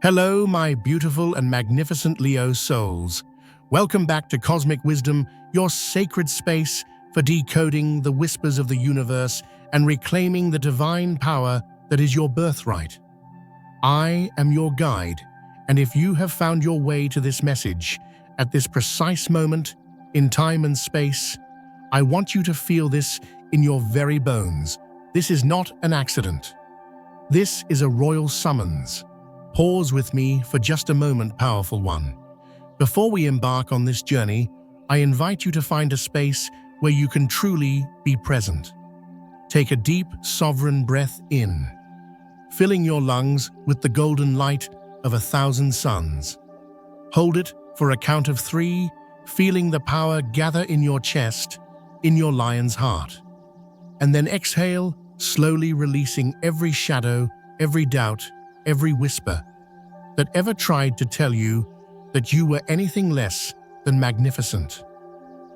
Hello, my beautiful and magnificent Leo souls. Welcome back to Cosmic Wisdom, your sacred space for decoding the whispers of the universe and reclaiming the divine power that is your birthright. I am your guide, and if you have found your way to this message at this precise moment in time and space, I want you to feel this in your very bones. This is not an accident. This is a royal summons. Pause with me for just a moment, powerful one. Before we embark on this journey, I invite you to find a space where you can truly be present. Take a deep, sovereign breath in, filling your lungs with the golden light of 1,000 suns. Hold it for a count of 3, feeling the power gather in your chest, in your lion's heart. And then exhale, slowly releasing every shadow, every doubt, every whisper that ever tried to tell you that you were anything less than magnificent.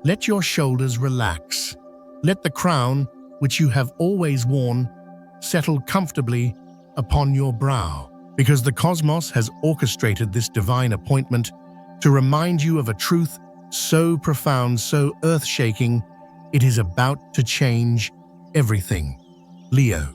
Let your shoulders relax. Let the crown, which you have always worn, settle comfortably upon your brow, because the cosmos has orchestrated this divine appointment to remind you of a truth so profound, so earth-shaking, it is about to change everything. Leo,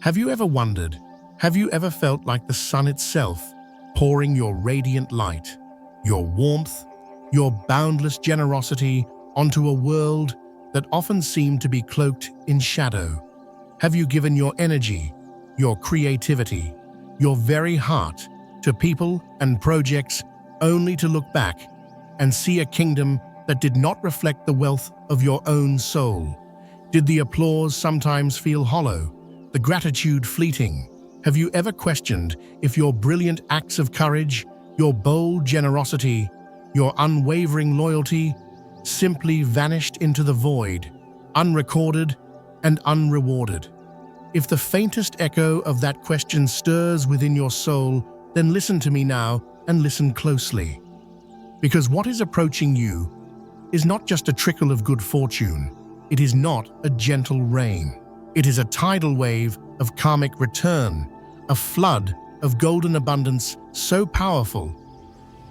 have you ever wondered, have you ever felt like the sun itself, pouring your radiant light, your warmth, your boundless generosity onto a world that often seemed to be cloaked in shadow? Have you given your energy, your creativity, your very heart to people and projects only to look back and see a kingdom that did not reflect the wealth of your own soul? Did the applause sometimes feel hollow, the gratitude fleeting? Have you ever questioned if your brilliant acts of courage, your bold generosity, your unwavering loyalty simply vanished into the void, unrecorded and unrewarded? If the faintest echo of that question stirs within your soul, then listen to me now and listen closely. Because what is approaching you is not just a trickle of good fortune. It is not a gentle rain. It is a tidal wave of karmic return, a flood of golden abundance so powerful,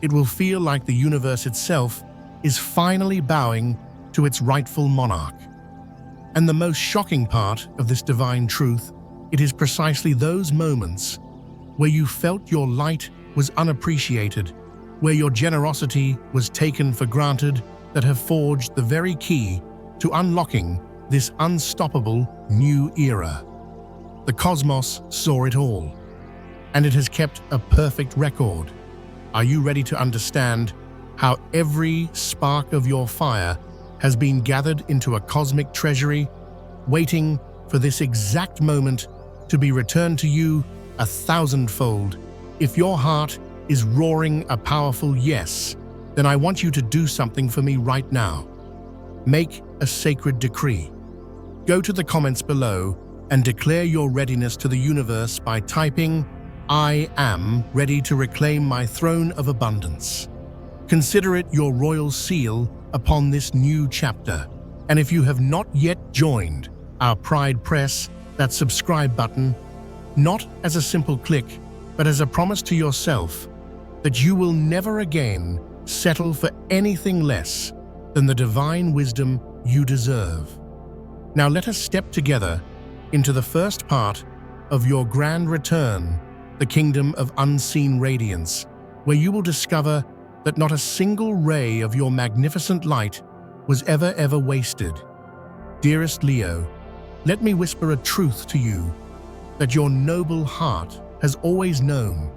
it will feel like the universe itself is finally bowing to its rightful monarch. And the most shocking part of this divine truth, it is precisely those moments where you felt your light was unappreciated, where your generosity was taken for granted, that have forged the very key to unlocking this unstoppable new era. The cosmos saw it all, and it has kept a perfect record. Are you ready to understand how every spark of your fire has been gathered into a cosmic treasury, waiting for this exact moment to be returned to you 1,000-fold? If your heart is roaring a powerful yes, then I want you to do something for me right now. Make a sacred decree. Go to the comments below and declare your readiness to the universe by typing, "I am ready to reclaim my throne of abundance." Consider it your royal seal upon this new chapter. And if you have not yet joined our Pride, press that subscribe button, not as a simple click, but as a promise to yourself that you will never again settle for anything less than the divine wisdom you deserve. Now let us step together into the first part of your grand return, the kingdom of unseen radiance, where you will discover that not a single ray of your magnificent light was ever wasted. Dearest Leo, let me whisper a truth to you that your noble heart has always known,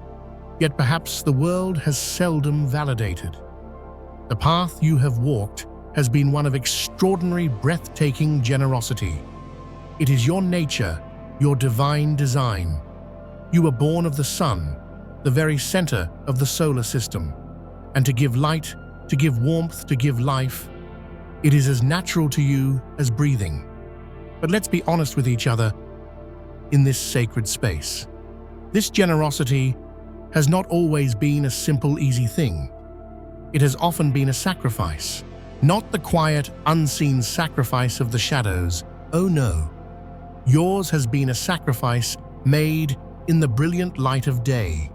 yet perhaps the world has seldom validated. The path you have walked has been one of extraordinary, breathtaking generosity. It is your nature, your divine design. You were born of the sun, the very center of the solar system, and to give light, to give warmth, to give life, it is as natural to you as breathing. But let's be honest with each other in this sacred space. This generosity has not always been a simple, easy thing. It has often been a sacrifice. Not the quiet, unseen sacrifice of the shadows. Oh no. Yours has been a sacrifice made in the brilliant light of day.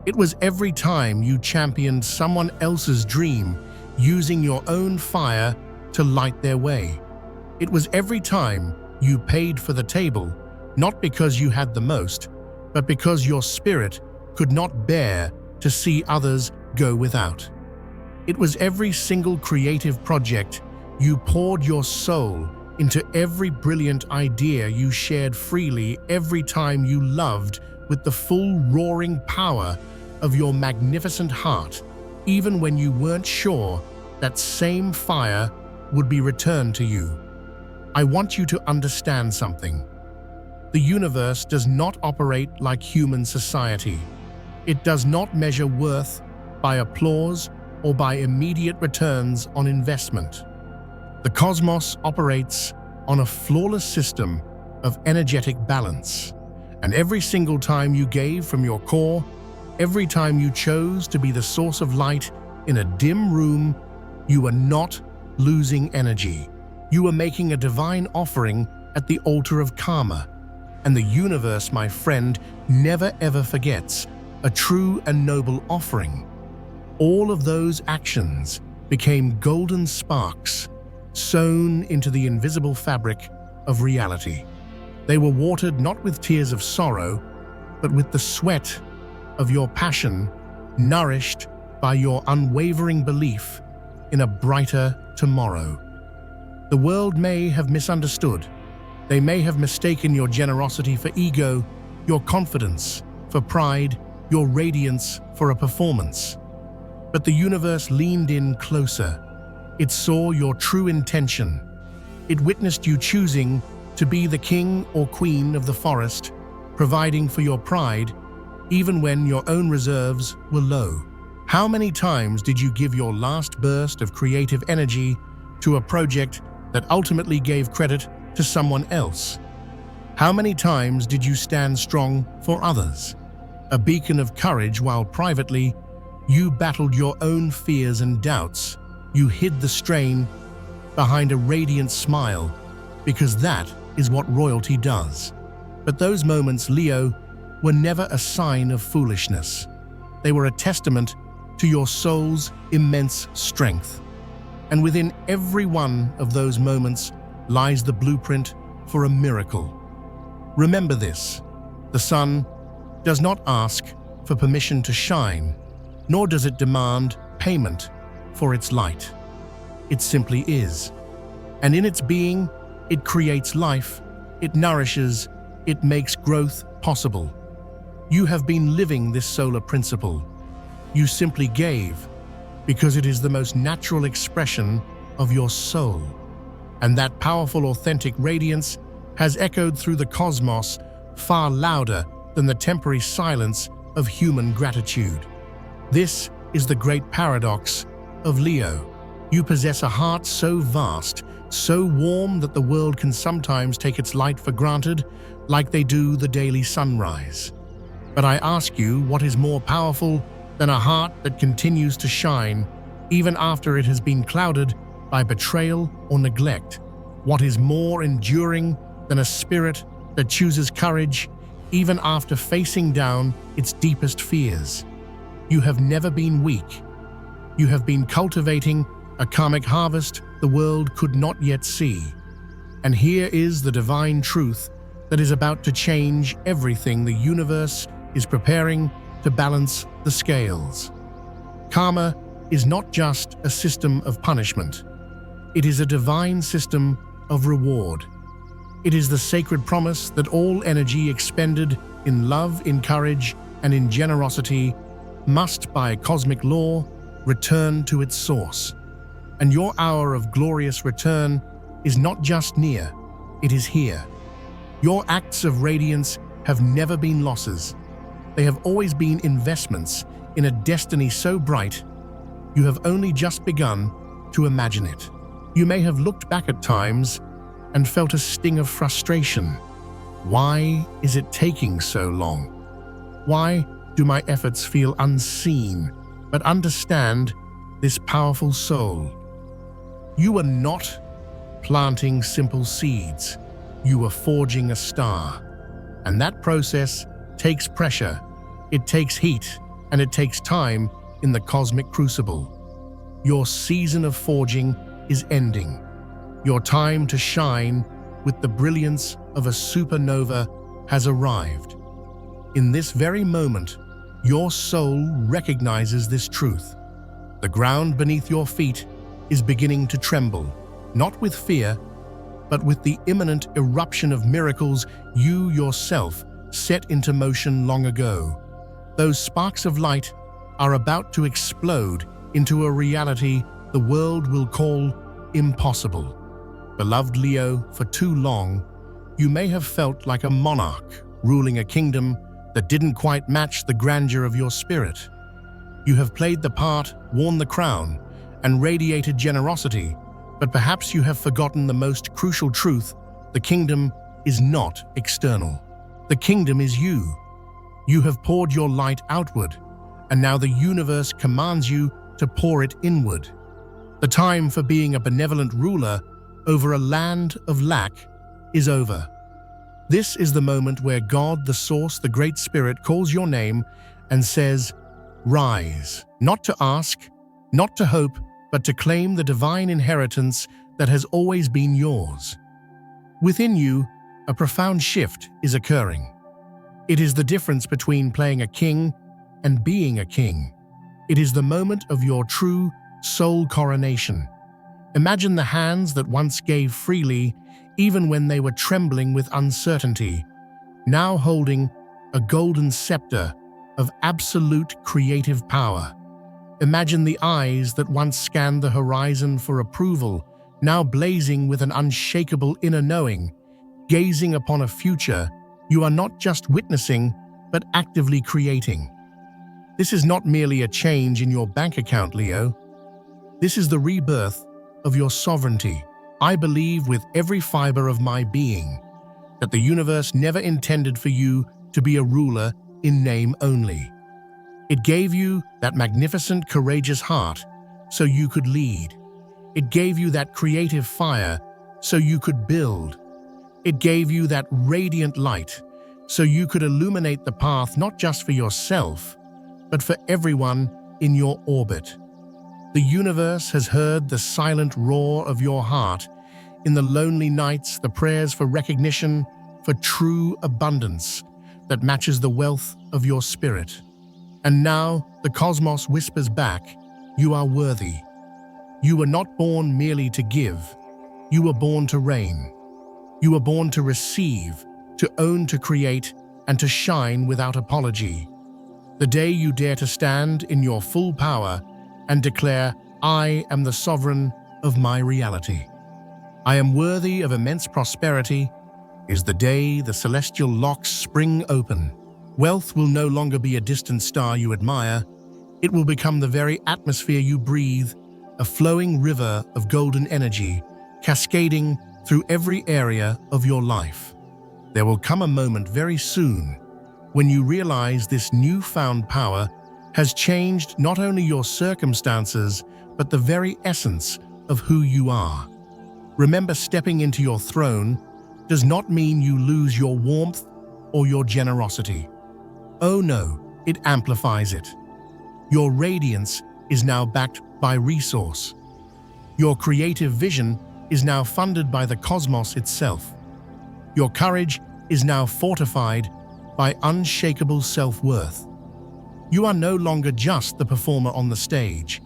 It was every time you championed someone else's dream, using your own fire to light their way. It was every time you paid for the table, not because you had the most, but because your spirit could not bear to see others go without. It was every single creative project you poured your soul into, every brilliant idea you shared freely, every time you loved with the full roaring power of your magnificent heart, even when you weren't sure that same fire would be returned to you. I want you to understand something. The universe does not operate like human society. It does not measure worth by applause or by immediate returns on investment. The cosmos operates on a flawless system of energetic balance, and every single time you gave from your core, every time you chose to be the source of light in a dim room, you were not losing energy. You were making a divine offering at the altar of karma. And the universe, my friend, never ever forgets a true and noble offering. All of those actions became golden sparks sewn into the invisible fabric of reality. They were watered not with tears of sorrow, but with the sweat of your passion, nourished by your unwavering belief in a brighter tomorrow. The world may have misunderstood. They may have mistaken your generosity for ego, your confidence for pride, your radiance for a performance. But the universe leaned in closer. It saw your true intention. It witnessed you choosing to be the king or queen of the forest, providing for your pride, even when your own reserves were low. How many times did you give your last burst of creative energy to a project that ultimately gave credit to someone else? How many times did you stand strong for others, a beacon of courage, while privately you battled your own fears and doubts? You hid the strain behind a radiant smile, because that is what royalty does. But those moments, Leo, were never a sign of foolishness. They were a testament to your soul's immense strength. And within every one of those moments lies the blueprint for a miracle. Remember this: the sun does not ask for permission to shine, nor does it demand payment for its light. It simply is. And in its being, it creates life, it nourishes, it makes growth possible. You have been living this solar principle. You simply gave, because it is the most natural expression of your soul. And that powerful, authentic radiance has echoed through the cosmos far louder than the temporary silence of human gratitude. This is the great paradox of Leo. You possess a heart so vast, so warm that the world can sometimes take its light for granted, like they do the daily sunrise. But I ask you, what is more powerful than a heart that continues to shine, even after it has been clouded by betrayal or neglect? What is more enduring than a spirit that chooses courage, even after facing down its deepest fears? You have never been weak. You have been cultivating a karmic harvest the world could not yet see. And here is the divine truth that is about to change everything. The universe is preparing to balance the scales. Karma is not just a system of punishment. It is a divine system of reward. It is the sacred promise that all energy expended in love, in courage, and in generosity must, by cosmic law, return to its source. And your hour of glorious return is not just near, it is here. Your acts of radiance have never been losses. They have always been investments in a destiny so bright, you have only just begun to imagine it. You may have looked back at times and felt a sting of frustration. Why is it taking so long? Why do my efforts feel unseen? But understand this powerful soul. You are not planting simple seeds. You are forging a star. And that process takes pressure. It takes heat. and it takes time in the cosmic crucible. Your season of forging is ending. Your time to shine with the brilliance of a supernova has arrived. In this very moment, your soul recognizes this truth. The ground beneath your feet is beginning to tremble, not with fear, but with the imminent eruption of miracles you yourself set into motion long ago. Those sparks of light are about to explode into a reality the world will call impossible. Beloved Leo, for too long, you may have felt like a monarch ruling a kingdom that didn't quite match the grandeur of your spirit. You have played the part, worn the crown, and radiated generosity, but perhaps you have forgotten the most crucial truth: the kingdom is not external. The kingdom is you. You have poured your light outward, and now the universe commands you to pour it inward. The time for being a benevolent ruler over a land of lack is over. This is the moment where God, the Source, the Great Spirit, calls your name and says, "Rise," not to ask, not to hope, but to claim the divine inheritance that has always been yours. Within you, a profound shift is occurring. It is the difference between playing a king and being a king. It is the moment of your true soul coronation. Imagine the hands that once gave freely, even when they were trembling with uncertainty, now holding a golden scepter of absolute creative power. Imagine the eyes that once scanned the horizon for approval, now blazing with an unshakable inner knowing, gazing upon a future you are not just witnessing, but actively creating. This is not merely a change in your bank account, Leo. This is the rebirth of your sovereignty. I believe with every fiber of my being that the universe never intended for you to be a ruler in name only. It gave you that magnificent, courageous heart so you could lead. It gave you that creative fire so you could build. It gave you that radiant light so you could illuminate the path not just for yourself, but for everyone in your orbit. The universe has heard the silent roar of your heart in the lonely nights, the prayers for recognition, for true abundance that matches the wealth of your spirit. And now the cosmos whispers back, you are worthy. You were not born merely to give. You were born to reign. You were born to receive, to own, to create, and to shine without apology. The day you dare to stand in your full power and declare, I am the sovereign of my reality. I am worthy of immense prosperity, is the day the celestial locks spring open. Wealth will no longer be a distant star you admire. It will become the very atmosphere you breathe, a flowing river of golden energy, cascading through every area of your life. There will come a moment very soon when you realize this newfound power has changed not only your circumstances, but the very essence of who you are. Remember, stepping into your throne does not mean you lose your warmth or your generosity. Oh no, it amplifies it. Your radiance is now backed by resource. Your creative vision is now funded by the cosmos itself. Your courage is now fortified by unshakable self-worth. You are no longer just the performer on the stage.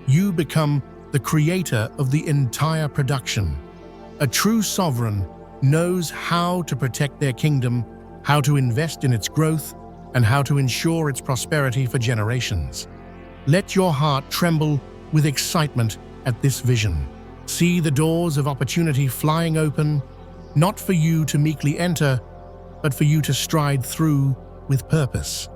You become the creator of the entire production. A true sovereign knows how to protect their kingdom, how to invest in its growth, and how to ensure its prosperity for generations. Let your heart tremble with excitement at this vision. See the doors of opportunity flying open, not for you to meekly enter, but for you to stride through with purpose.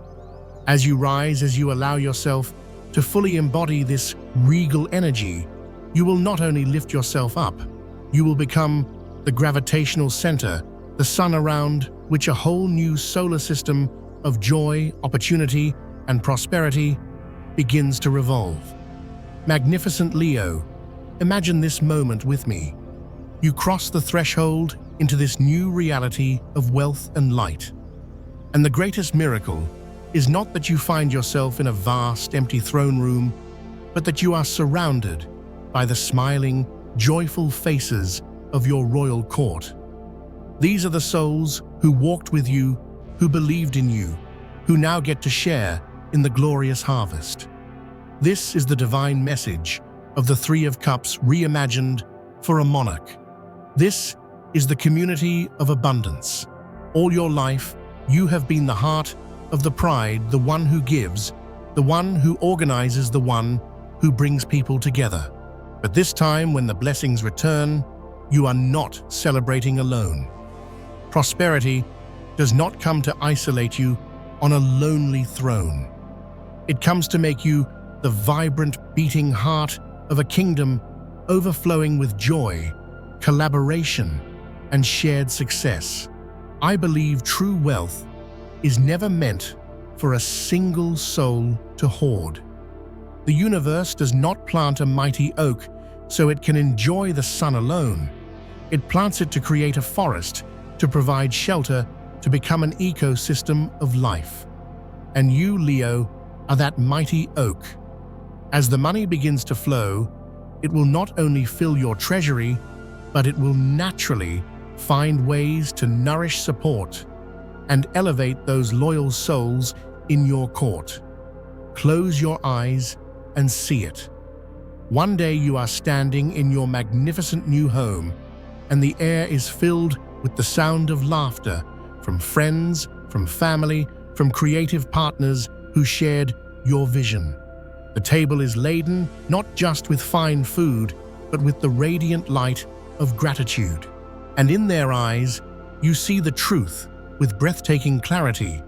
As you rise, as you allow yourself to fully embody this regal energy, you will not only lift yourself up, you will become the gravitational center, the sun around which a whole new solar system of joy, opportunity, and prosperity begins to revolve. Magnificent Leo, imagine this moment with me. You cross the threshold into this new reality of wealth and light. And the greatest miracle is not that you find yourself in a vast, empty throne room, but that you are surrounded by the smiling, joyful faces of your royal court. These are the souls who walked with you, who believed in you, who now get to share in the glorious harvest. This is the divine message of the Three of Cups reimagined for a monarch. This is the community of abundance. All your life, you have been the heart of the pride, the one who gives, the one who organizes, the one who brings people together. But this time, when the blessings return, you are not celebrating alone. Prosperity does not come to isolate you on a lonely throne. It comes to make you the vibrant, beating heart of a kingdom overflowing with joy, collaboration, and shared success. I believe true wealth is never meant for a single soul to hoard. The universe does not plant a mighty oak so it can enjoy the sun alone. It plants it to create a forest, to provide shelter, to become an ecosystem of life. And you, Leo, are that mighty oak. As the money begins to flow, it will not only fill your treasury, but it will naturally find ways to nourish, support, and elevate those loyal souls in your court. Close your eyes and see it. One day you are standing in your magnificent new home, and the air is filled with the sound of laughter from friends, from family, from creative partners who shared your vision. The table is laden not just with fine food, but with the radiant light of gratitude. And in their eyes, you see the truth with breathtaking clarity.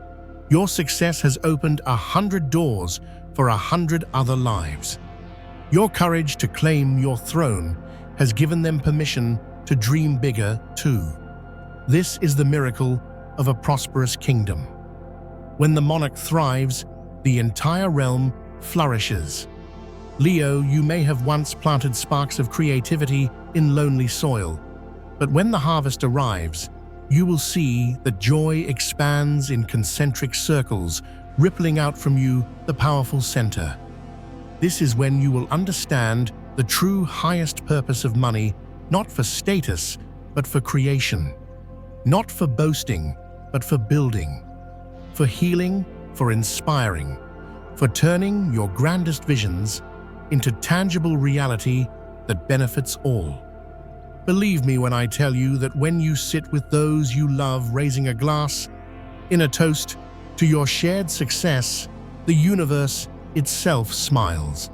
Your success has opened 100 doors for 100 other lives. Your courage to claim your throne has given them permission to dream bigger too. This is the miracle of a prosperous kingdom. When the monarch thrives, the entire realm flourishes. Leo, you may have once planted sparks of creativity in lonely soil, but when the harvest arrives, you will see that joy expands in concentric circles, rippling out from you the powerful center. This is when you will understand the true highest purpose of money, not for status, but for creation. Not for boasting, but for building. For healing, for inspiring. For turning your grandest visions into tangible reality that benefits all. Believe me when I tell you that when you sit with those you love raising a glass in a toast to your shared success, the universe itself smiles.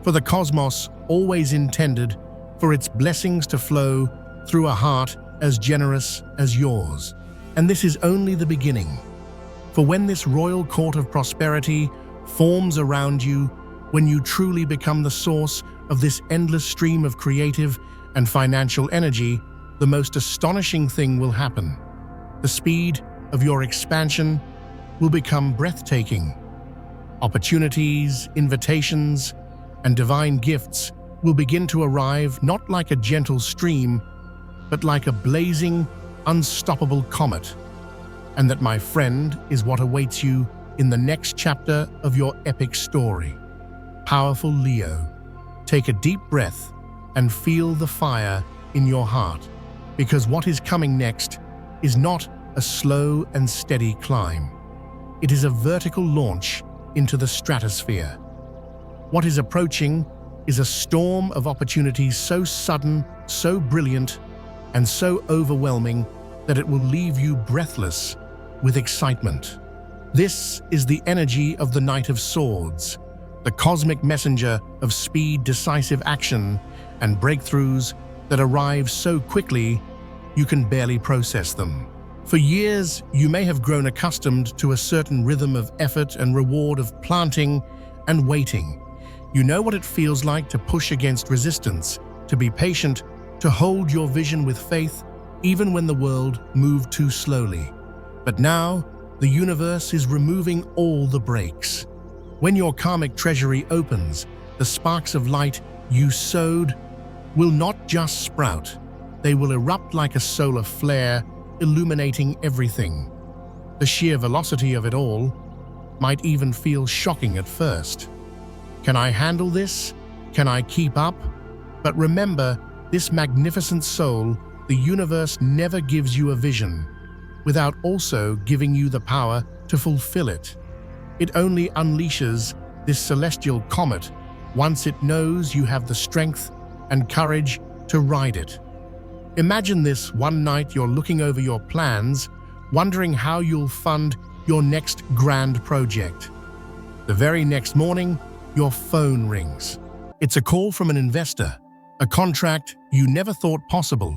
For the cosmos always intended for its blessings to flow through a heart as generous as yours. And this is only the beginning. For when this royal court of prosperity forms around you, when you truly become the source of this endless stream of creative and financial energy, the most astonishing thing will happen. The speed of your expansion will become breathtaking. Opportunities, invitations, and divine gifts will begin to arrive not like a gentle stream, but like a blazing, unstoppable comet. And that, my friend, is what awaits you in the next chapter of your epic story. Powerful Leo, take a deep breath and feel the fire in your heart, because what is coming next is not a slow and steady climb. It is a vertical launch into the stratosphere. What is approaching is a storm of opportunities so sudden, so brilliant, and so overwhelming that it will leave you breathless with excitement. This is the energy of the Knight of Swords, the cosmic messenger of speed, decisive action, and breakthroughs that arrive so quickly you can barely process them. For years, you may have grown accustomed to a certain rhythm of effort and reward, of planting and waiting. You know what it feels like to push against resistance, to be patient, to hold your vision with faith, even when the world moved too slowly. But now, the universe is removing all the brakes. When your karmic treasury opens, the sparks of light you sowed will not just sprout, they will erupt like a solar flare, illuminating everything. The sheer velocity of it all, might even feel shocking at first. Can I handle this? Can I keep up? But remember, this magnificent soul, the universe never gives you a vision without also giving you the power to fulfill it. It only unleashes this celestial comet once it knows you have the strength and courage to ride it. Imagine this: one night you're looking over your plans, wondering how you'll fund your next grand project. The very next morning, your phone rings. It's a call from an investor, a contract you never thought possible,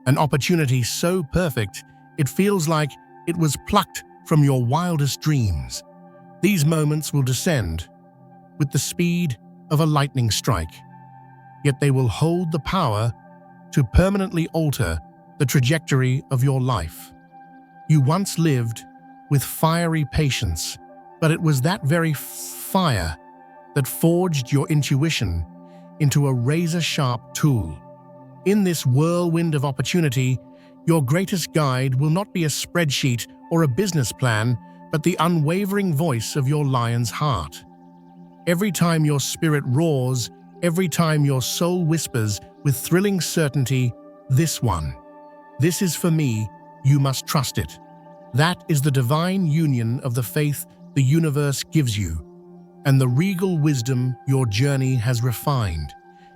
an opportunity so perfect it feels like it was plucked from your wildest dreams. These moments will descend with the speed of a lightning strike, yet they will hold the power to permanently alter the trajectory of your life. You once lived with fiery patience, but it was that very fire that forged your intuition into a razor-sharp tool. In this whirlwind of opportunity, your greatest guide will not be a spreadsheet or a business plan, but the unwavering voice of your lion's heart. Every time your spirit roars, every time your soul whispers with thrilling certainty, "This one. This is for me, you must trust it." That is the divine union of the faith the universe gives you, and the regal wisdom your journey has refined.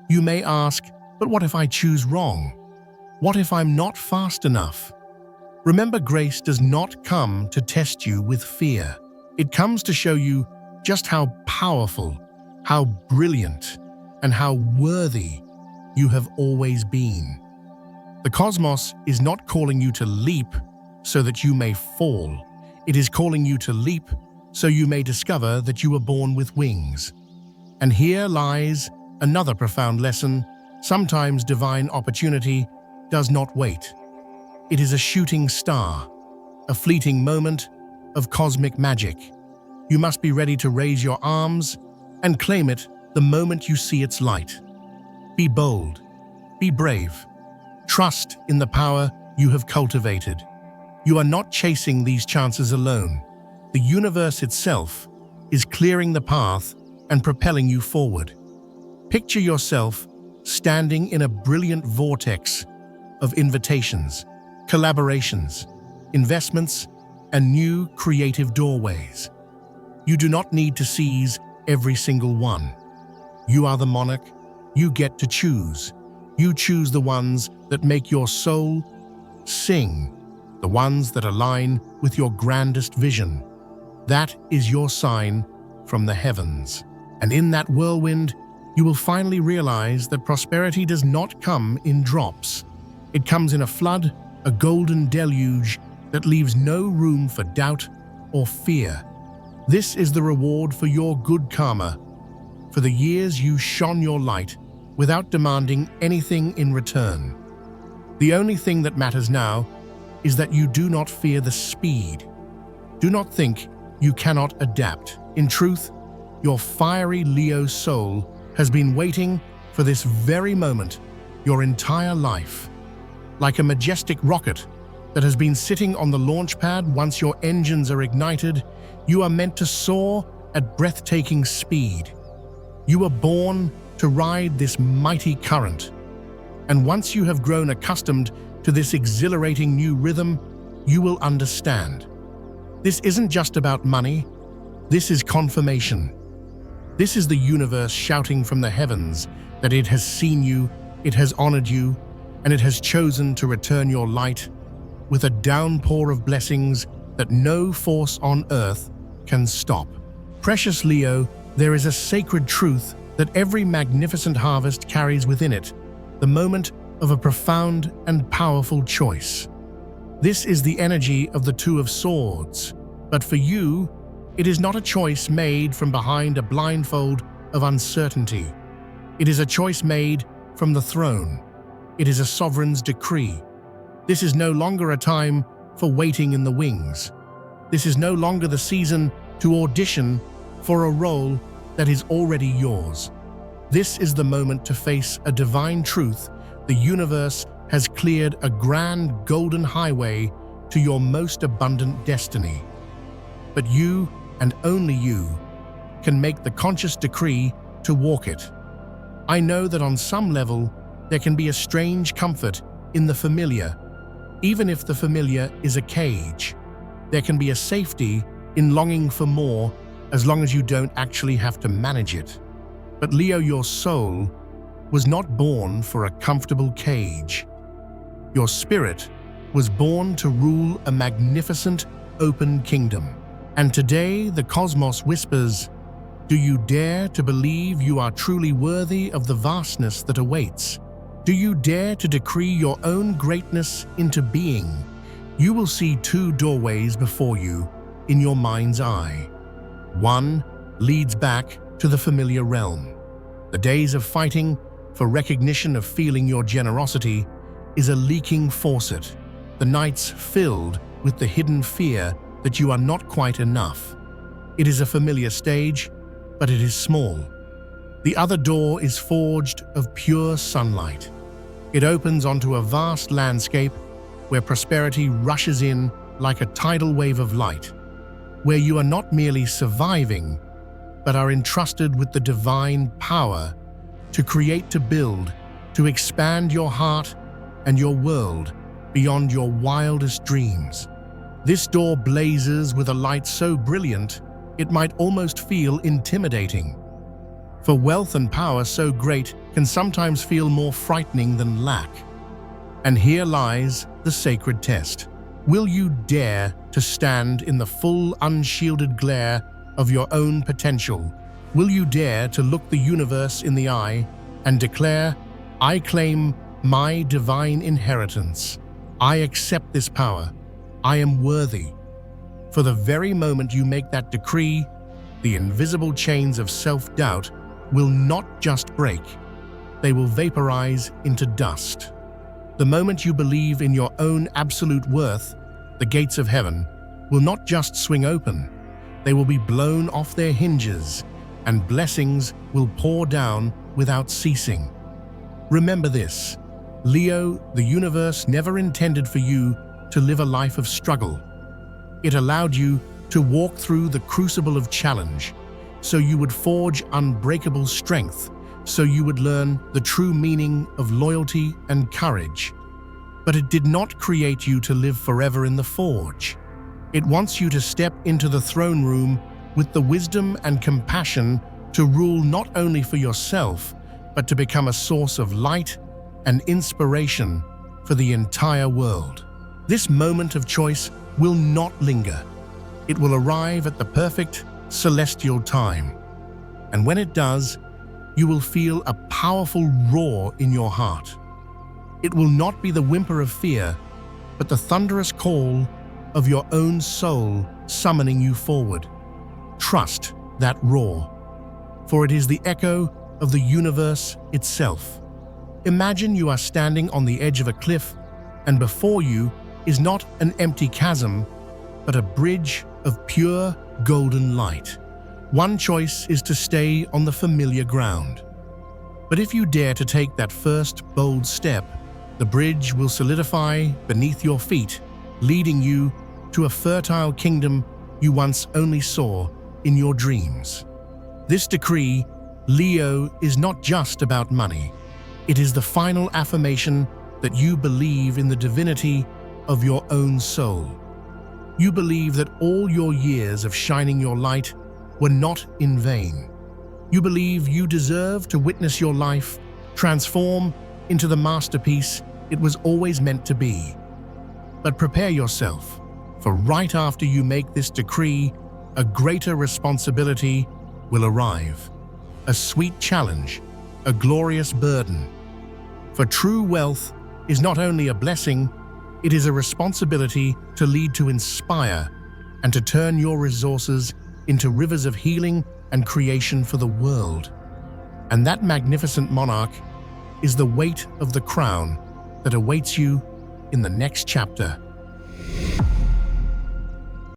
You may ask, but what if I choose wrong? What if I'm not fast enough? Remember, grace does not come to test you with fear. It comes to show you just how powerful, how brilliant, and how worthy you have always been. The cosmos is not calling you to leap so that you may fall. It is calling you to leap so you may discover that you were born with wings. And here lies another profound lesson. Sometimes divine opportunity does not wait. It is a shooting star, a fleeting moment of cosmic magic. You must be ready to raise your arms and claim it the moment you see its light. Be bold, be brave, trust in the power you have cultivated. You are not chasing these chances alone. The universe itself is clearing the path and propelling you forward. Picture yourself standing in a brilliant vortex of invitations, collaborations, investments, and new creative doorways. You do not need to seize every single one. You are the monarch. You get to choose. You choose the ones that make your soul sing, the ones that align with your grandest vision. That is your sign from the heavens. And in that whirlwind, you will finally realize that prosperity does not come in drops. It comes in a flood, a golden deluge that leaves no room for doubt or fear. This is the reward for your good karma, for the years you shone your light without demanding anything in return. The only thing that matters now is that you do not fear the speed. Do not think you cannot adapt. In truth, your fiery Leo soul has been waiting for this very moment your entire life. Like a majestic rocket that has been sitting on the launch pad, once your engines are ignited, you are meant to soar at breathtaking speed. You were born to ride this mighty current. And once you have grown accustomed to this exhilarating new rhythm, you will understand. This isn't just about money. This is confirmation. This is the universe shouting from the heavens that it has seen you, it has honored you, and it has chosen to return your light with a downpour of blessings that no force on earth can stop. Precious Leo, there is a sacred truth that every magnificent harvest carries within it, the moment of a profound and powerful choice. This is the energy of the Two of Swords, but for you, it is not a choice made from behind a blindfold of uncertainty. It is a choice made from the throne. It is a sovereign's decree. This is no longer a time for waiting in the wings. This is no longer the season to audition for a role that is already yours. This is the moment to face a divine truth. The universe has cleared a grand golden highway to your most abundant destiny. But you and only you, can make the conscious decree to walk it. I know that on some level, there can be a strange comfort in the familiar. Even if the familiar is a cage, there can be a safety in longing for more as long as you don't actually have to manage it. But Leo, your soul was not born for a comfortable cage. Your spirit was born to rule a magnificent, open kingdom. And today the cosmos whispers, do you dare to believe you are truly worthy of the vastness that awaits? Do you dare to decree your own greatness into being? You will see two doorways before you in your mind's eye. One leads back to the familiar realm. The days of fighting for recognition, of feeling your generosity, is a leaking faucet. The nights filled with the hidden fear that you are not quite enough. It is a familiar stage, but it is small. The other door is forged of pure sunlight. It opens onto a vast landscape where prosperity rushes in like a tidal wave of light, where you are not merely surviving, but are entrusted with the divine power to create, to build, to expand your heart and your world beyond your wildest dreams. This door blazes with a light so brilliant it might almost feel intimidating. For wealth and power so great can sometimes feel more frightening than lack. And here lies the sacred test. Will you dare to stand in the full, unshielded glare of your own potential? Will you dare to look the universe in the eye and declare, I claim my divine inheritance. I accept this power. I am worthy. For the very moment you make that decree, the invisible chains of self-doubt will not just break, they will vaporize into dust. The moment you believe in your own absolute worth, the gates of heaven will not just swing open, they will be blown off their hinges, and blessings will pour down without ceasing. Remember this, Leo, the universe never intended for you to live a life of struggle. It allowed you to walk through the crucible of challenge, so you would forge unbreakable strength, so you would learn the true meaning of loyalty and courage. But it did not create you to live forever in the forge. It wants you to step into the throne room with the wisdom and compassion to rule not only for yourself, but to become a source of light and inspiration for the entire world. This moment of choice will not linger. It will arrive at the perfect, celestial time. And when it does, you will feel a powerful roar in your heart. It will not be the whimper of fear, but the thunderous call of your own soul summoning you forward. Trust that roar, for it is the echo of the universe itself. Imagine you are standing on the edge of a cliff, and before you is not an empty chasm, but a bridge of pure golden light. One choice is to stay on the familiar ground. But if you dare to take that first bold step, the bridge will solidify beneath your feet, leading you to a fertile kingdom you once only saw in your dreams. This decree, Leo, is not just about money. It is the final affirmation that you believe in the divinity of your own soul. You believe that all your years of shining your light were not in vain. You believe you deserve to witness your life transform into the masterpiece it was always meant to be. But prepare yourself, for right after you make this decree, a greater responsibility will arrive. A sweet challenge, a glorious burden. For true wealth is not only a blessing, it is a responsibility to lead, to inspire, and to turn your resources into rivers of healing and creation for the world. And that magnificent monarch is the weight of the crown that awaits you in the next chapter.